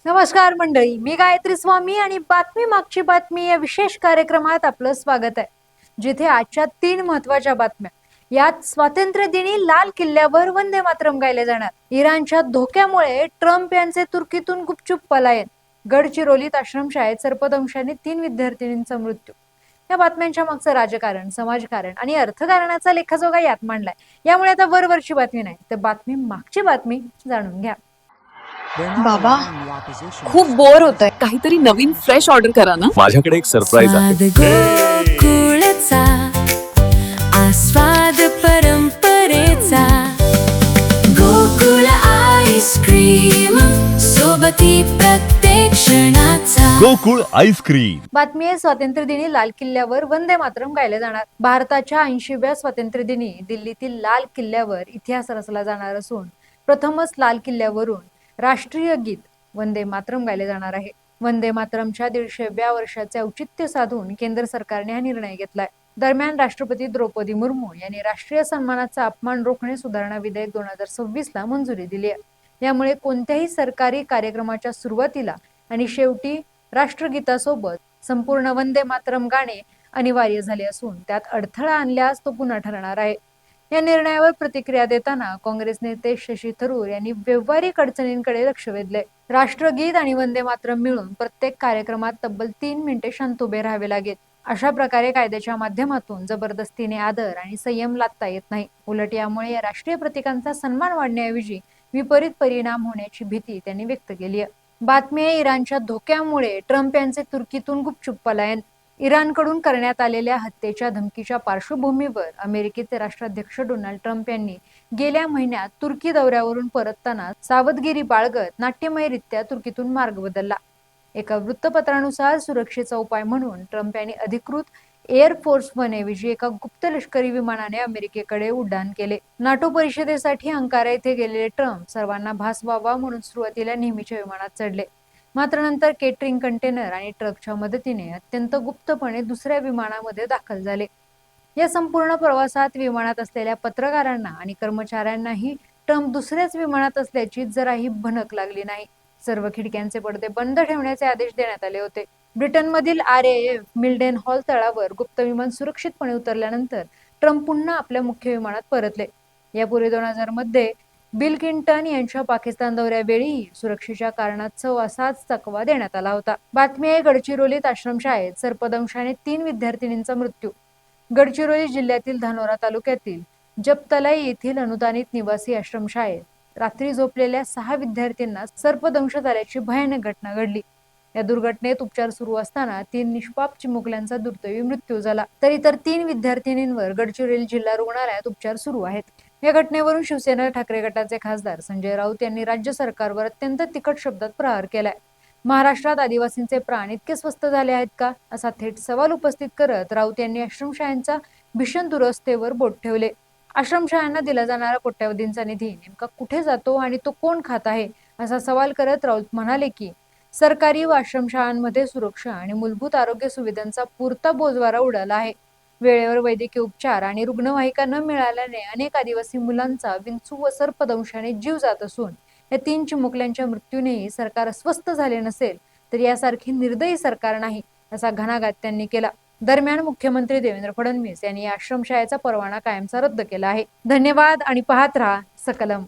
नमस्कार मंडळी, मी गायत्री स्वामी आणि बातमी मागची बातमी या विशेष कार्यक्रमात आपलं स्वागत आहे, जिथे आजच्या 3 महत्वाच्या बातम्या. यात स्वातंत्र्य दिनी लाल किल्ल्यावर वंदे मातरम गायले जाणार, इराणच्या धोक्यामुळे ट्रम्प यांचे तुर्कीतून गुपचूप पलायन, गडचिरोलीत आश्रमशाळेत सर्पदंशाने 3 विद्यार्थिनींचा मृत्यू. या बातम्यांच्या मागचं राजकारण, समाजकारण आणि अर्थकारणाचा लेखाजोखा यात मांडलाय. यामुळे आता वरवरची बातमी नाही, तर बातमी मागची बातमी जाणून घ्या. बाबा, खूप बोर होतंय. काहीतरी नवीन फ्रेश ऑर्डर करा ना. माझ्याकडे एक सरप्राईज आहे. गोकुळचा आस्वाद परंपरेचा, गोकुळ आईस्क्रीम सोबती प्रत्येक क्षणाचा. गोकुळ आईस्क्रीम. बातमी आहे, स्वातंत्र्य दिनी लाल किल्ल्यावर वंदे मातरम गायले जाणार. भारताच्या 80व्या स्वातंत्र्य दिनी दिल्लीतील लाल किल्ल्यावर इतिहास रचला जाणार असून प्रथमच लाल किल्ल्यावरून राष्ट्रीय गीत वंदे मातरम गायले जाणार आहे. वंदे मातरमच्या 150व्या वर्षाचे औचित्य साधून केंद्र सरकारने हा निर्णय घेतलाय. दरम्यान राष्ट्रपती द्रौपदी मुर्मू यांनी राष्ट्रीय सन्मानाचा अपमान रोखणे सुधारणा विधेयक 2026 ला मंजुरी दिली आहे. यामुळे कोणत्याही सरकारी कार्यक्रमाच्या सुरुवातीला आणि शेवटी राष्ट्रगीतासोबत संपूर्ण वंदे मातरम गाणे अनिवार्य झाले असून त्यात अडथळा आणल्यास तो पुन्हा ठरणार आहे. या निर्णयावर प्रतिक्रिया देताना काँग्रेस नेते शशी थरूर यांनी व्यवहारिक अडचणींकडे लक्ष वेधले. राष्ट्रगीत आणि वंदे मातरम मिळून प्रत्येक कार्यक्रमात तब्बल 3 मिनिटे शांत उभे राहावे लागेल. अशा प्रकारे कायद्याच्या माध्यमातून जबरदस्तीने आदर आणि संयम लादता येत नाही. उलट यामुळे या राष्ट्रीय प्रतीकांचा सन्मान वाढण्याऐवजी विपरीत परिणाम होण्याची भीती त्यांनी व्यक्त केली आहे. बातमी आहे, इराणच्या धोक्यामुळे ट्रम्प यांचे तुर्कीतून गुपचूप पलायन. इराणकडून करण्यात आलेल्या हत्येच्या धमकीच्या पार्श्वभूमीवर अमेरिकेचे राष्ट्राध्यक्ष डोनाल्ड ट्रम्प यांनी गेल्या महिन्यात तुर्की दौऱ्यावरून परतताना सावधगिरी बाळगत नाट्यमयरित्या तुर्कीतून मार्ग बदलला. एका वृत्तपत्रानुसार सुरक्षेचा उपाय म्हणून ट्रम्प यांनी अधिकृत एअरफोर्स वन ऐवजी एका गुप्त लष्करी विमानाने अमेरिकेकडे उड्डाण केले. नाटो परिषदेसाठी अंकारा येथे गेलेले ट्रम्प सर्वांना भास व्हावा म्हणून सुरुवातीला नेहमीच्या विमानात चढले, मात्र नंतर केटरिंग कंटेनर आणि ट्रकच्या मदतीने अत्यंत गुप्तपणे दुसऱ्या विमानामध्ये दाखल झाले. या संपूर्ण प्रवासात विमानात असलेल्या पत्रकारांना आणि कर्मचाऱ्यांनाही ट्रम्प दुसऱ्याच विमानात असल्याची जराही भनक लागली नाही. सर्व खिडक्यांचे पडदे बंद ठेवण्याचे आदेश देण्यात आले होते. ब्रिटनमधील RAF मिल्डेन हॉल तळावर गुप्त विमान सुरक्षितपणे उतरल्यानंतर ट्रम्प पुन्हा आपल्या मुख्य विमानात परतले. यापूर्वी 2000 मध्ये बिल क्लिंटन यांच्या पाकिस्तान दौऱ्यावेळी सुरक्षेच्या कारणास्तव असाच चकवा देण्यात आला होता. बातमी आहे, गडचिरोलीत आश्रमशाळेत सर्पदंशाने 3 विद्यार्थिनींचा मृत्यू. गडचिरोली जिल्ह्यातील धानोरा तालुक्यातील जपतलाई येथील अनुदानित निवासी आश्रमशाळेत रात्री झोपलेल्या 6 विद्यार्थ्यांना सर्पदंश झाल्याची भयानक घटना घडली. या दुर्घटनेत उपचार सुरू असताना 3 निष्पाप चिमुकल्यांचा दुर्दैवी मृत्यू झाला, तर इतर 3 विद्यार्थिनींवर गडचिरोली जिल्हा रुग्णालयात उपचार सुरू आहेत. या घटनेवरून शिवसेना ठाकरे गटाचे खासदार संजय राऊत यांनी राज्य सरकारवर अत्यंत तिखट शब्दात प्रहार केलाय. महाराष्ट्रात आदिवासींचे प्राण इतके स्वस्त झाले आहेत का, असा थेट सवाल उपस्थित करत राऊत यांनी आश्रमशाळांच्या भीषण दुरवस्थेवर बोट ठेवले. आश्रमशाळांना दिला जाणारा कोट्यवधींचा निधी नेमका कुठे जातो आणि तो कोण खात आहे, असा सवाल करत राऊत म्हणाले की सरकारी व आश्रमशाळांमध्ये सुरक्षा आणि मूलभूत आरोग्य सुविधांचा पुरता बोजवारा उडाला आहे. वेळेवर वैद्यकीय उपचार आणि रुग्णवाहिका न मिळाल्याने अनेक आदिवासी मुलांचा विंचू व सर्पदंशाने जीव जात असून या 3 चिमुकल्यांच्या मृत्यूनेही सरकार अस्वस्थ झाले नसेल तर यासारखी निर्दयी सरकार नाही, असा घणाघात त्यांनी केला. दरम्यान मुख्यमंत्री देवेंद्र फडणवीस यांनी या आश्रमशाळेचा परवाना कायमचा रद्द केला आहे. धन्यवाद आणि पाहत रहा सकलम.